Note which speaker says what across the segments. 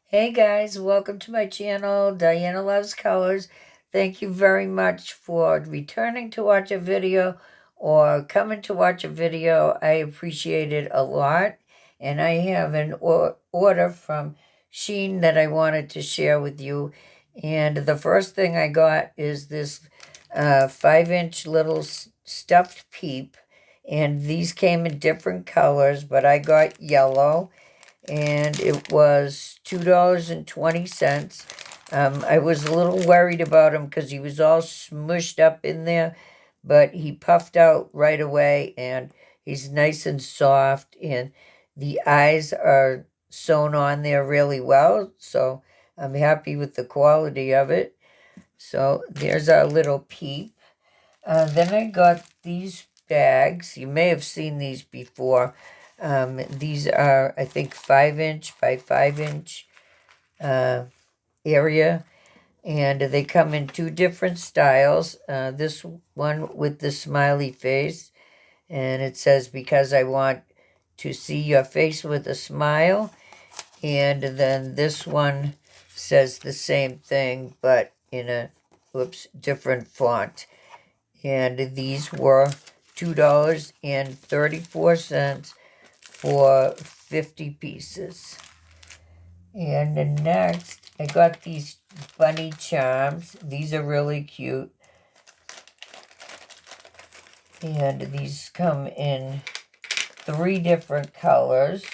Speaker 1: Hey guys, welcome to my channel, Diana Loves Colors. Thank you very much for returning to watch a video or coming to watch a video. I appreciate it a lot. And I have an order from Shein that I wanted to share with you. And the first thing I got is this 5-inch little stuffed peep. And these came in different colors, but I got yellow and it was $2.20. I was a little worried about him because he was all smushed up in there, but he puffed out right away, and he's nice and soft, and the eyes are sewn on there really well, so I'm happy with the quality of it. So there's our little peep. Then I got these bags. You may have seen these before. These are, I think, 5-inch by 5-inch area, and they come in two different styles. This one with the smiley face, and it says, "Because I want to see your face with a smile." And then this one says the same thing, but in a, different font. And these were $2.34 for 50 pieces. And then next, I got these bunny charms. These are really cute. And these come in 3 different colors.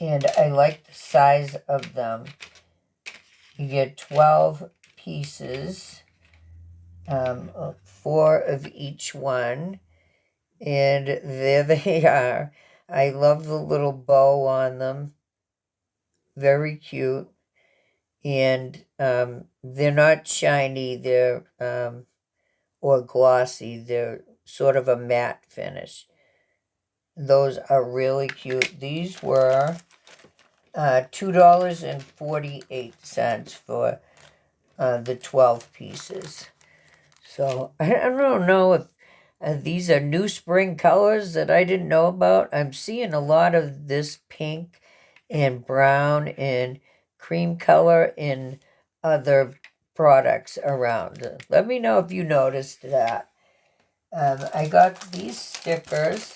Speaker 1: And I like the size of them. You get 12 pieces, 4 of each one. And there they are. I love the little bow on them. Very cute. And they're not shiny, they're or glossy. They're sort of a matte finish. Those are really cute. These were $2.48 for the 12 pieces. So I don't know if these are new spring colors that I didn't know about. I'm seeing a lot of this pink and brown and cream color in other products around. Let me know if you noticed that. I got these stickers.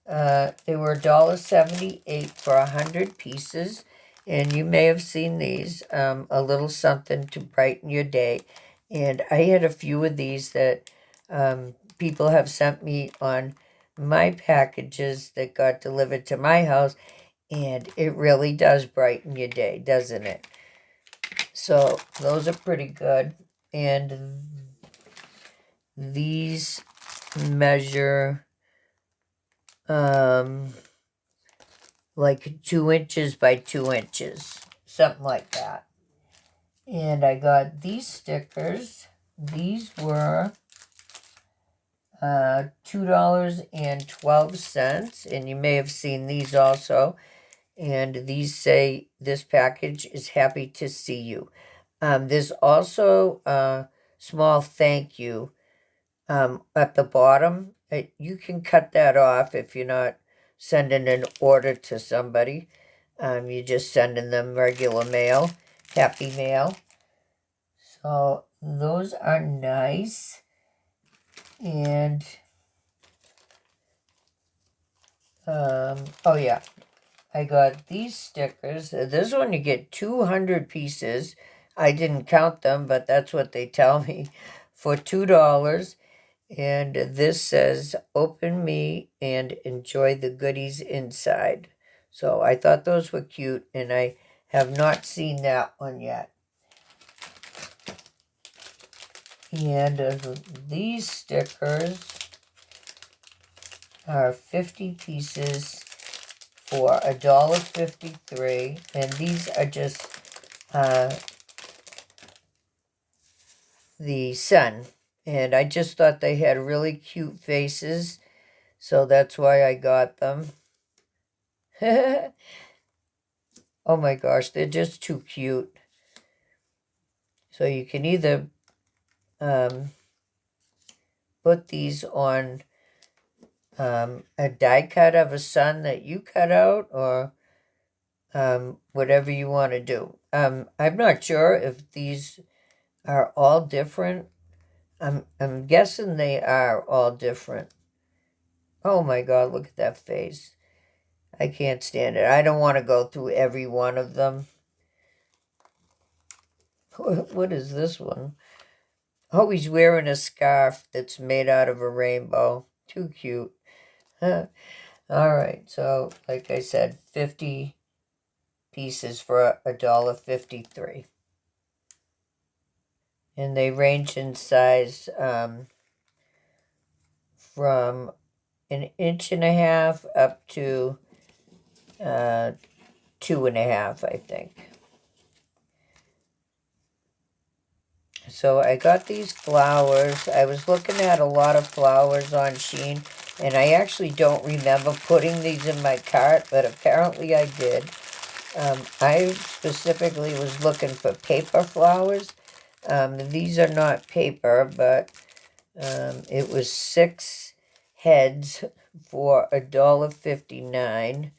Speaker 1: They were $1.78 for 100 pieces. And you may have seen these, a little something to brighten your day. And I had a few of these that people have sent me on my packages that got delivered to my house, and it really does brighten your day, doesn't it? So those are pretty good. And these measure like 2 inches by 2 inches, something like that. And I got these stickers. These were $2.12, and you may have seen these also. And these say, "This package is happy to see you." There's also a small thank you at the bottom. You can cut that off if you're not sending an order to somebody. You're just sending them regular mail, happy mail. So those are nice. And oh yeah, I got these stickers. This one you get 200 pieces. I didn't count them, but that's what they tell me, for $2. And this says, "Open me and enjoy the goodies inside." So I thought those were cute, and I have not seen that one yet. And these stickers are 50 pieces for $1.53, and these are just the sun. And I just thought they had really cute faces, so that's why I got them. Oh my gosh, they're just too cute. So you can either put these on a die cut of a sun that you cut out, or whatever you want to do. I'm not sure if these are all different. I'm guessing they are all different. Oh my God, look at that face. I can't stand it. I don't want to go through every one of them. What is this one? Oh, he's wearing a scarf that's made out of a rainbow. Too cute. All right, so like I said, 50 pieces for $1.53. And they range in size from 1.5 inches up to 2.5, I think. So I got these flowers. I was looking at a lot of flowers on Shein, and I actually don't remember putting these in my cart, but apparently I did. I specifically was looking for paper flowers. These are not paper, but it was 6 heads for $1.59.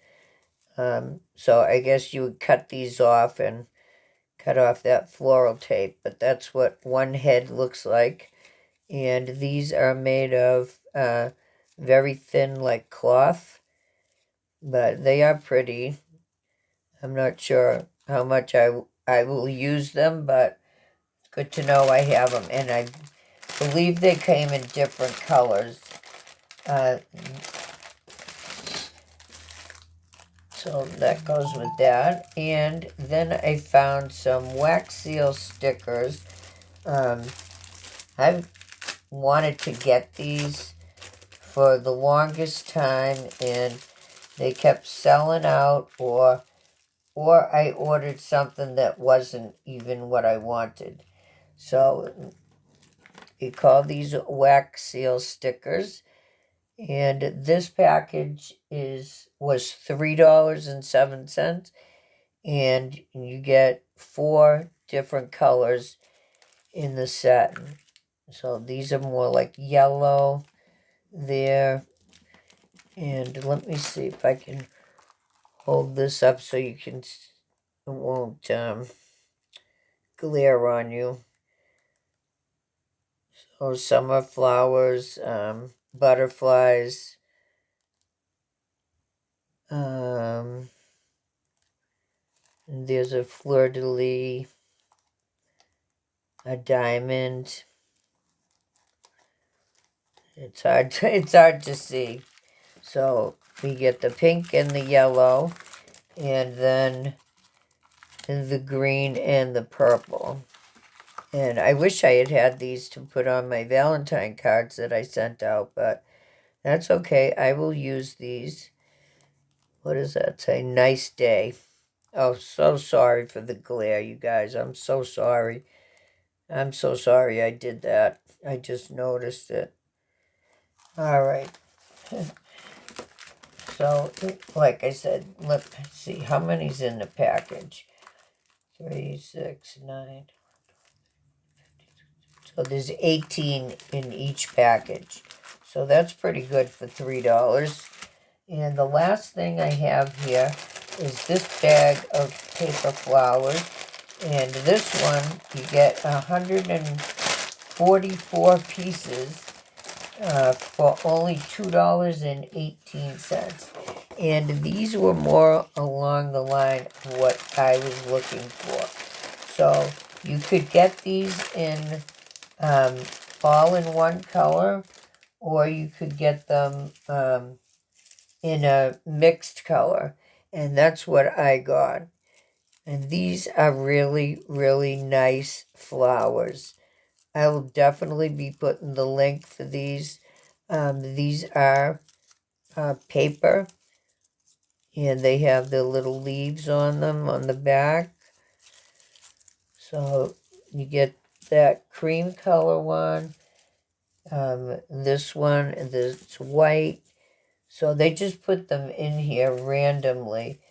Speaker 1: So I guess you would cut these off and cut off that floral tape, but that's what one head looks like. And these are made of very thin, like cloth, but they are pretty. I'm not sure how much I will use them, but good to know I have them. And I believe they came in different colors. So that goes with that. And then I found some wax seal stickers. I've wanted to get these for the longest time, and they kept selling out, or I ordered something that wasn't even what I wanted. So we call these wax seal stickers. And this package was $3.07, and you get 4 different colors in the set. So these are more like yellow there. And let me see if I can hold this up so you can, it won't glare on you. So some are flowers, butterflies, there's a fleur-de-lis, a diamond. It's hard to see. So we get the pink and the yellow, and then the green and the purple. And I wish I had had these to put on my Valentine cards that I sent out, but that's okay. I will use these. What does that say? Nice day. Oh, so sorry for the glare, you guys. I'm so sorry. I'm so sorry I did that. I just noticed it. All right. So, like I said, let's see. How many's in the package? 3, 6, 9. So there's 18 in each package. So that's pretty good for $3. And the last thing I have here is this bag of paper flowers. And this one, you get 144 pieces for only $2.18. And these were more along the line of what I was looking for. So you could get these in all in one color, or you could get them in a mixed color. And that's what I got. And these are really, really nice flowers. I will definitely be putting the link for these. These are paper, and they have the little leaves on them on the back. So you get that cream color one, this one, and this white. So they just put them in here randomly.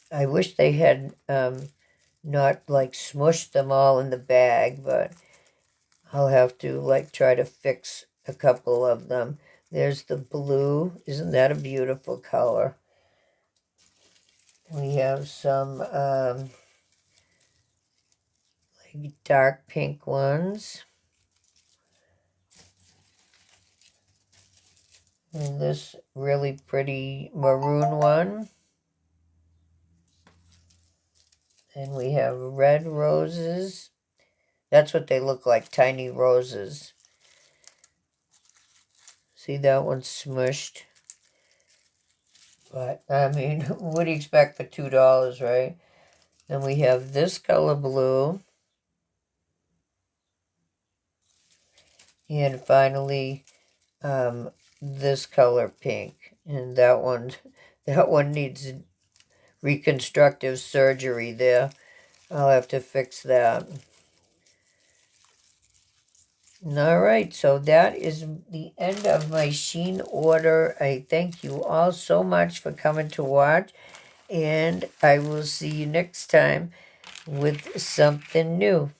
Speaker 1: I wish they had not like smushed them all in the bag, but I'll have to like try to fix a couple of them. There's the blue. Isn't that a beautiful color? We have some like dark pink ones. And this really pretty maroon one. And we have red roses. That's what they look like, tiny roses. See, that one's smushed. But, I mean, what do you expect for $2, right? Then we have this color blue. And finally, this color pink. And that one needs reconstructive surgery there. I'll have to fix that. All right, so that is the end of my Shein order. I thank you all so much for coming to watch, and I will see you next time with something new.